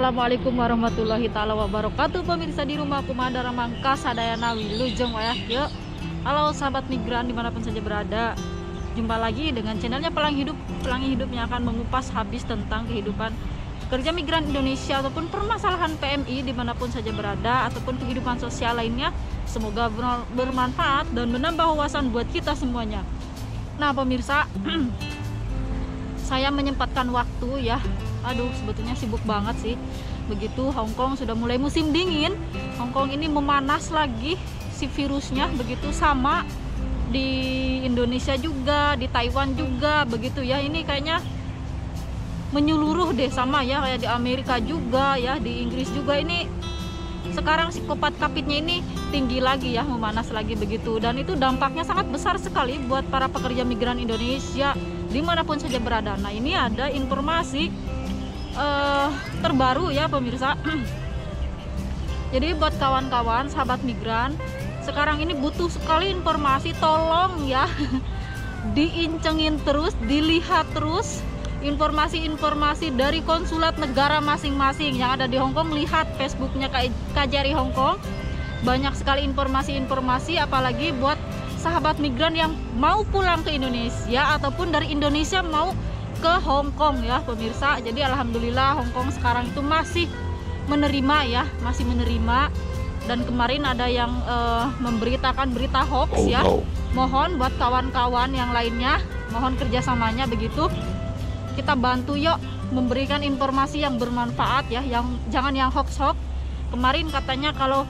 Assalamualaikum warahmatullahi taala wabarakatuh. Pemirsa di rumah Kumadara Mangka Sadayana Wilujeng wayah yuk. Halo sahabat migran dimanapun saja berada. Jumpa lagi dengan channelnya Pelangi Hidup. Pelangi Hidup yang akan mengupas habis tentang kehidupan pekerja migran Indonesia ataupun permasalahan PMI dimanapun saja berada, ataupun kehidupan sosial lainnya. Semoga bermanfaat dan menambah wawasan buat kita semuanya. Nah pemirsa, saya menyempatkan waktu ya. Aduh, sebetulnya sibuk banget sih. Begitu Hongkong sudah mulai musim dingin, Hongkong ini memanas lagi si virusnya. Begitu sama di Indonesia juga, di Taiwan juga begitu ya. Ini kayaknya menyeluruh deh, sama ya kayak di Amerika juga ya, di Inggris juga. Ini sekarang psikopat kapitnya ini tinggi lagi ya, memanas lagi begitu. Dan itu dampaknya sangat besar sekali buat para pekerja migran Indonesia dimanapun saja berada. Nah ini ada informasi terbaru ya pemirsa. Jadi buat kawan-kawan sahabat migran, sekarang ini butuh sekali informasi, tolong ya diincengin terus, dilihat terus informasi-informasi dari konsulat negara masing-masing yang ada di Hongkong. Lihat Facebooknya KJRI Hongkong, banyak sekali informasi-informasi, apalagi buat sahabat migran yang mau pulang ke Indonesia ataupun dari Indonesia mau ke Hongkong ya pemirsa. Jadi alhamdulillah Hongkong sekarang itu masih menerima ya, masih menerima. Dan kemarin ada yang memberitakan berita hoax ya. Mohon buat kawan-kawan yang lainnya, mohon kerjasamanya begitu. Kita bantu yuk memberikan informasi yang bermanfaat ya, yang jangan yang hoax-hoax. Kemarin katanya kalau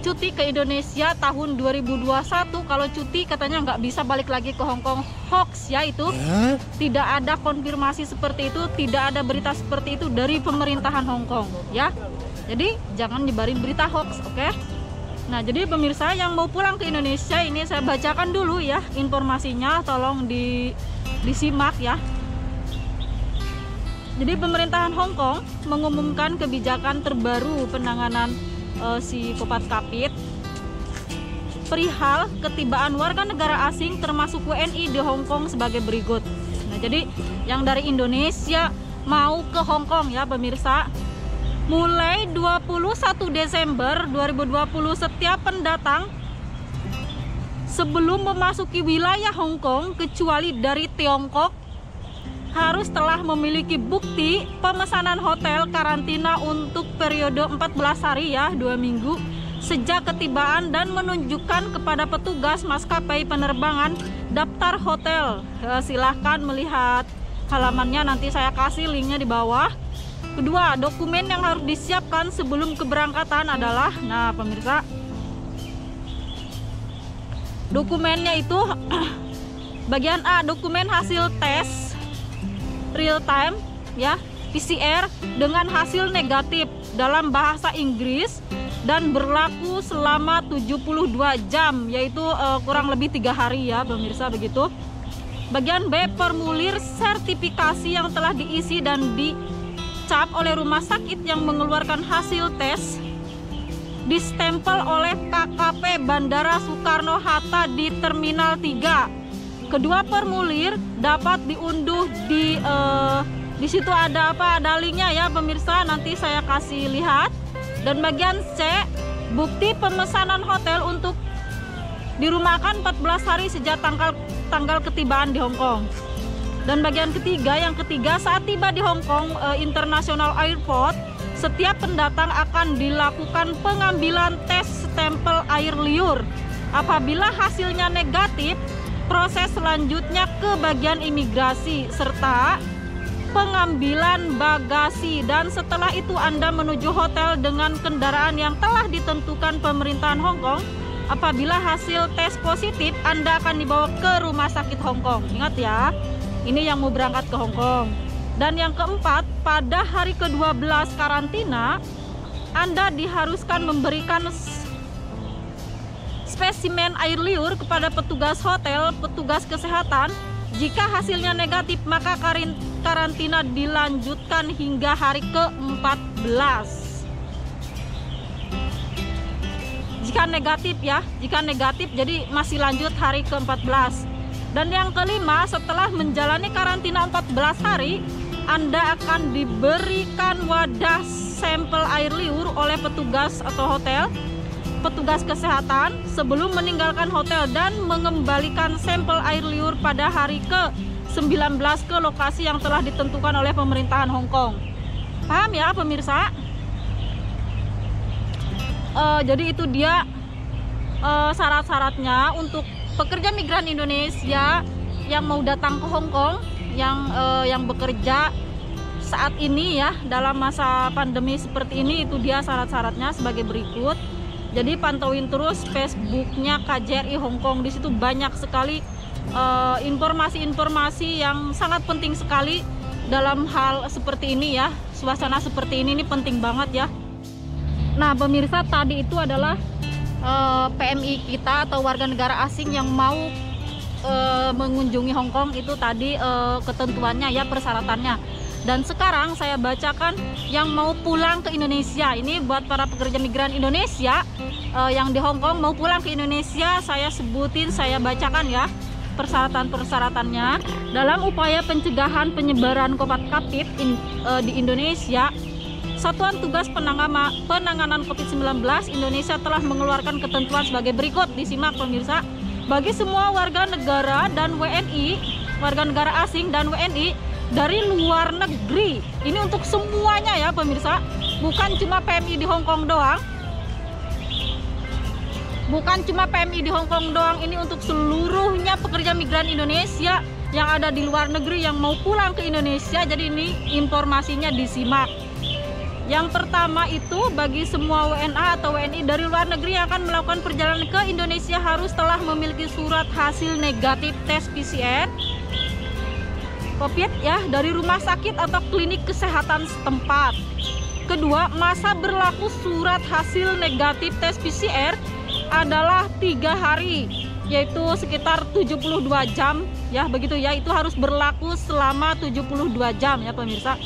cuti ke Indonesia tahun 2021, kalau cuti katanya nggak bisa balik lagi ke Hongkong. Hoax ya itu. Tidak ada konfirmasi seperti itu, tidak ada berita seperti itu dari pemerintahan Hongkong ya. Jadi jangan nyebarin berita hoax, oke? Nah jadi pemirsa yang mau pulang ke Indonesia ini saya bacakan dulu ya informasinya, tolong disimak ya. Jadi pemerintahan Hongkong mengumumkan kebijakan terbaru penanganan si Kopat Kapit perihal ketibaan warga negara asing termasuk WNI di Hongkong sebagai berikut. Nah, jadi yang dari Indonesia mau ke Hongkong ya pemirsa, mulai 21 Desember 2020 setiap pendatang sebelum memasuki wilayah Hongkong kecuali dari Tiongkok harus telah memiliki bukti pemesanan hotel karantina untuk periode 14 hari ya, 2 minggu sejak ketibaan, dan menunjukkan kepada petugas maskapai penerbangan daftar hotel. Silahkan melihat halamannya, nanti saya kasih linknya di bawah. Kedua, dokumen yang harus disiapkan sebelum keberangkatan adalah, nah pemirsa, dokumennya itu bagian A, dokumen hasil tes real time ya, PCR dengan hasil negatif dalam bahasa Inggris dan berlaku selama 72 jam, yaitu kurang lebih 3 hari ya pemirsa begitu. Bagian B, formulir sertifikasi yang telah diisi dan dicap oleh rumah sakit yang mengeluarkan hasil tes, distempel oleh KKP Bandara Soekarno-Hatta di Terminal 3. Kedua formulir dapat diunduh di situ ada apa? Ada linknya ya pemirsa, nanti saya kasih lihat. Dan bagian C, bukti pemesanan hotel untuk dirumahkan 14 hari sejak tanggal ketibaan di Hongkong. Dan bagian ketiga, yang ketiga, saat tiba di Hongkong International Airport, setiap pendatang akan dilakukan pengambilan tes stempel air liur. Apabila hasilnya negatif, proses selanjutnya ke bagian imigrasi serta pengambilan bagasi, dan setelah itu Anda menuju hotel dengan kendaraan yang telah ditentukan pemerintahan Hongkong. Apabila hasil tes positif, Anda akan dibawa ke rumah sakit Hongkong. Ingat ya, ini yang mau berangkat ke Hongkong. Dan yang keempat, pada hari ke-12 karantina, Anda diharuskan memberikan spesimen air liur kepada petugas hotel, petugas kesehatan. Jika hasilnya negatif, maka karantina dilanjutkan hingga hari ke-14. Jika negatif ya, jika negatif jadi masih lanjut hari ke-14. Dan yang kelima, setelah menjalani karantina 14 hari, Anda akan diberikan wadah sampel air liur oleh petugas atau petugas kesehatan sebelum meninggalkan hotel dan mengembalikan sampel air liur pada hari ke-19 ke lokasi yang telah ditentukan oleh pemerintahan Hong Kong. Paham ya pemirsa? Jadi itu dia syarat-syaratnya untuk pekerja migran Indonesia yang mau datang ke Hong Kong, yang bekerja saat ini ya dalam masa pandemi seperti ini. Itu dia syarat-syaratnya sebagai berikut. Jadi pantauin terus Facebooknya KJRI Hong Kong. Di situ banyak sekali informasi-informasi yang sangat penting sekali dalam hal seperti ini ya. Suasana seperti ini penting banget ya. Nah pemirsa, tadi itu adalah PMI kita atau warga negara asing yang mau mengunjungi Hong Kong. Itu tadi ketentuannya ya, persyaratannya. Dan sekarang saya bacakan yang mau pulang ke Indonesia. Ini buat para pekerja migran Indonesia yang di Hong Kong mau pulang ke Indonesia. Saya sebutin, saya bacakan ya persyaratan-persyaratannya. Dalam upaya pencegahan penyebaran COVID di Indonesia, Satuan Tugas Penanganan COVID-19 Indonesia telah mengeluarkan ketentuan sebagai berikut. Disimak pemirsa. Bagi semua warga negara dan WNI, warga negara asing dan WNI dari luar negeri, ini untuk semuanya ya pemirsa, bukan cuma PMI di Hong Kong doang, ini untuk seluruhnya pekerja migran Indonesia yang ada di luar negeri yang mau pulang ke Indonesia. Jadi ini informasinya disimak. Yang pertama itu bagi semua WNA atau WNI dari luar negeri yang akan melakukan perjalanan ke Indonesia harus telah memiliki surat hasil negatif tes PCR COVID ya dari rumah sakit atau klinik kesehatan setempat. Kedua, masa berlaku surat hasil negatif tes PCR adalah 3 hari, yaitu sekitar 72 jam ya, begitu ya. Itu harus berlaku selama 72 jam ya pemirsa.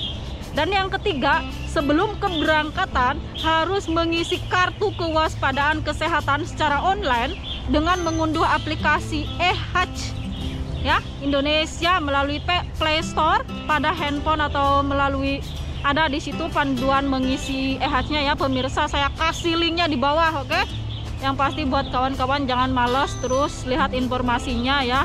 Dan yang ketiga, sebelum keberangkatan harus mengisi kartu kewaspadaan kesehatan secara online dengan mengunduh aplikasi eHealth ya Indonesia melalui Play Store pada handphone atau melalui, ada di situ panduan mengisi eHealth-nya ya pemirsa. Saya kasih linknya di bawah, oke? Yang pasti buat kawan-kawan jangan males terus lihat informasinya ya.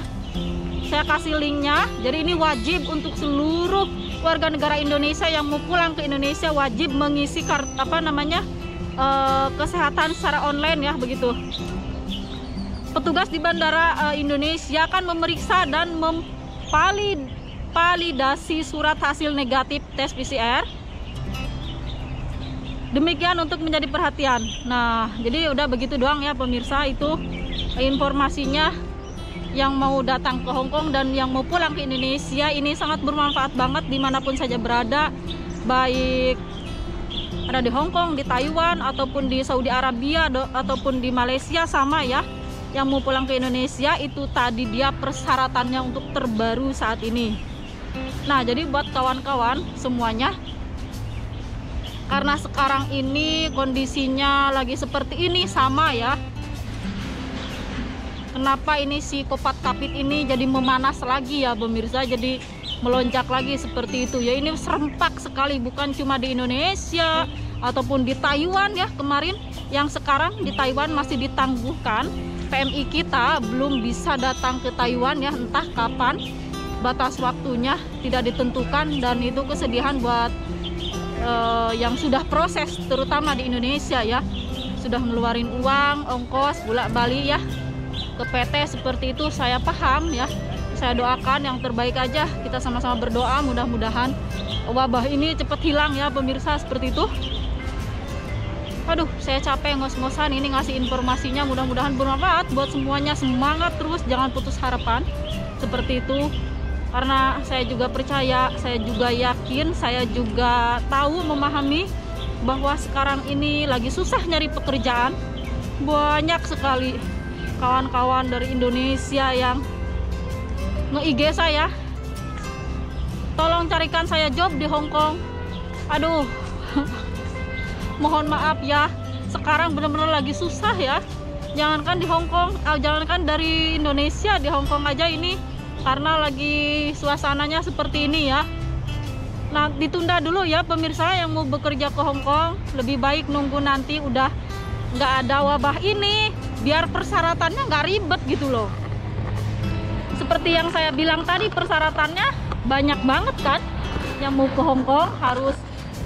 Saya kasih linknya. Jadi ini wajib untuk seluruh warga negara Indonesia yang mau pulang ke Indonesia, wajib mengisi kesehatan secara online ya, begitu. Petugas di Bandara Indonesia akan memeriksa dan memvalidasi surat hasil negatif tes PCR. Demikian untuk menjadi perhatian. Nah, jadi udah begitu doang ya pemirsa, itu informasinya yang mau datang ke Hong Kong dan yang mau pulang ke Indonesia. Ini sangat bermanfaat banget dimanapun saja berada, baik ada di Hong Kong, di Taiwan, ataupun di Saudi Arabia, ataupun di Malaysia, sama ya. Yang mau pulang ke Indonesia itu tadi dia persyaratannya untuk terbaru saat ini. Nah jadi buat kawan-kawan semuanya, karena sekarang ini kondisinya lagi seperti ini sama ya. Kenapa ini si COVID ini jadi memanas lagi ya pemirsa, jadi melonjak lagi seperti itu ya. Ini serempak sekali, bukan cuma di Indonesia ataupun di Taiwan ya kemarin. Yang sekarang di Taiwan masih ditangguhkan, PMI kita belum bisa datang ke Taiwan ya, entah kapan, batas waktunya tidak ditentukan. Dan itu kesedihan buat yang sudah proses, terutama di Indonesia ya, sudah ngeluarin uang ongkos bolak-balik ya ke PT seperti itu. Saya paham ya, saya doakan yang terbaik aja, kita sama-sama berdoa mudah-mudahan wabah ini cepat hilang ya pemirsa, seperti itu. Aduh, saya capek ngos-ngosan ini ngasih informasinya, mudah-mudahan bermanfaat buat semuanya. Semangat terus, jangan putus harapan, seperti itu. Karena saya juga percaya, saya juga yakin, saya juga tahu, memahami bahwa sekarang ini lagi susah nyari pekerjaan. Banyak sekali kawan-kawan dari Indonesia yang nge-IG saya, tolong carikan saya job di Hong Kong. Aduh mohon maaf ya, sekarang benar-benar lagi susah ya. Jangankan di Hong Kong, jangankan dari Indonesia, di Hong Kong aja ini, karena lagi suasananya seperti ini ya. Nah, ditunda dulu ya pemirsa yang mau bekerja ke Hong Kong. Lebih baik nunggu nanti udah nggak ada wabah ini, biar persyaratannya nggak ribet gitu loh. Seperti yang saya bilang tadi, persyaratannya banyak banget kan. Yang mau ke Hong Kong harus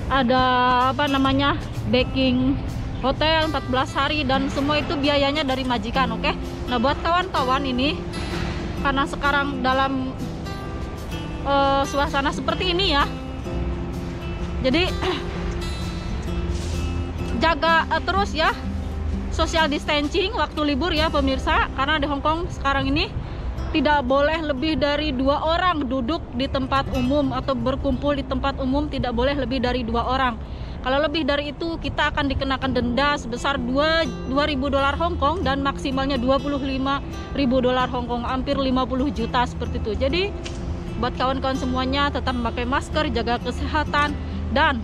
ada apa namanya, booking hotel 14 hari dan semua itu biayanya dari majikan. Oke. Nah, buat kawan-kawan ini, karena sekarang dalam suasana seperti ini ya, jadi jaga terus ya social distancing waktu libur ya pemirsa, karena di Hong Kong sekarang ini tidak boleh lebih dari 2 orang duduk di tempat umum atau berkumpul di tempat umum, tidak boleh lebih dari 2 orang. Kalau lebih dari itu kita akan dikenakan denda sebesar $2.000 Hong Kong dan maksimalnya $25.000 Hong Kong, hampir 50 juta seperti itu. Jadi buat kawan-kawan semuanya tetap memakai masker, jaga kesehatan. Dan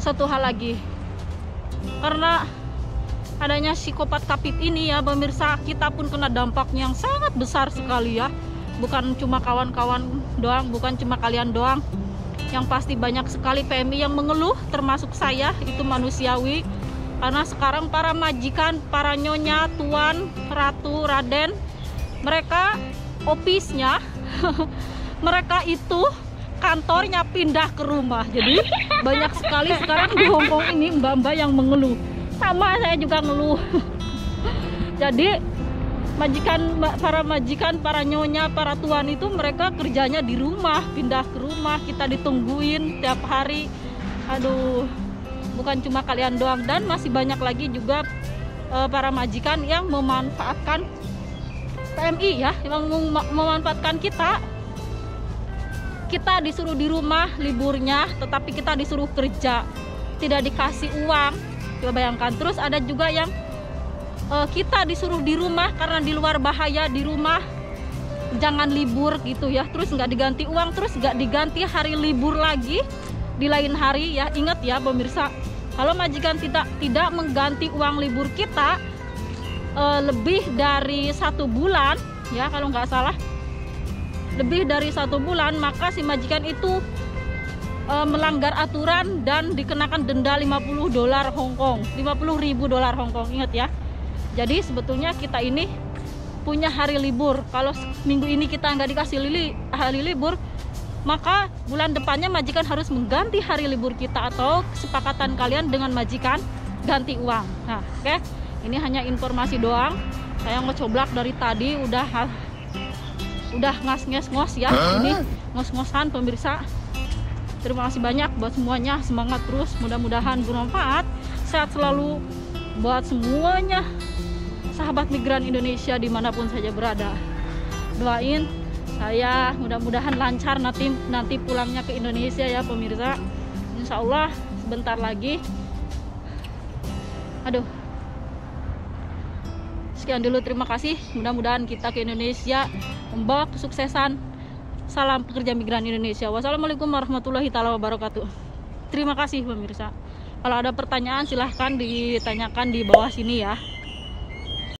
satu hal lagi, karena adanya psikopat kapit ini ya pemirsa, kita pun kena dampaknya yang sangat besar sekali ya. Bukan cuma kawan-kawan doang, bukan cuma kalian doang, yang pasti banyak sekali PMI yang mengeluh, termasuk saya. Itu manusiawi, karena sekarang para majikan, para nyonya, tuan, ratu, raden, mereka office-nya mereka itu kantornya pindah ke rumah. Jadi banyak sekali sekarang di Hong Kong ini mbak-mbak yang mengeluh. Sama saya juga ngeluh. Jadi para majikan, para nyonya, para tuan itu mereka kerjanya di rumah, pindah ke rumah, kita ditungguin tiap hari. Aduh, bukan cuma kalian doang, dan masih banyak lagi juga para majikan yang memanfaatkan PMI ya, yang memanfaatkan kita. Kita disuruh di rumah liburnya, tetapi kita disuruh kerja, tidak dikasih uang. Coba bayangkan. Terus ada juga yang kita disuruh di rumah karena di luar bahaya, di rumah jangan libur gitu ya, terus nggak diganti uang, terus nggak diganti hari libur lagi di lain hari ya. Ingat ya pemirsa, kalau majikan tidak mengganti uang libur kita lebih dari 1 bulan ya, kalau nggak salah lebih dari 1 bulan, maka si majikan itu melanggar aturan dan dikenakan denda $50 Hong Kong, $50.000 Hong Kong. Ingat ya. Jadi sebetulnya kita ini punya hari libur. Kalau minggu ini kita nggak dikasih hari libur, maka bulan depannya majikan harus mengganti hari libur kita, atau kesepakatan kalian dengan majikan ganti uang. Nah, oke. Ini hanya informasi doang. Saya ngecoblak dari tadi udah ngas-ngos ya. Ini ngos-ngosan pemirsa. Terima kasih banyak buat semuanya, semangat terus, mudah-mudahan bermanfaat. Sehat selalu buat semuanya, sahabat migran Indonesia dimanapun saja berada. Doain saya mudah-mudahan lancar nanti pulangnya ke Indonesia ya pemirsa. Insya Allah sebentar lagi. Aduh, sekian dulu, terima kasih. Mudah-mudahan kita ke Indonesia membawa kesuksesan. Salam pekerja migran Indonesia. Wassalamualaikum warahmatullahi wabarakatuh. Terima kasih pemirsa. Kalau ada pertanyaan silahkan ditanyakan di bawah sini ya.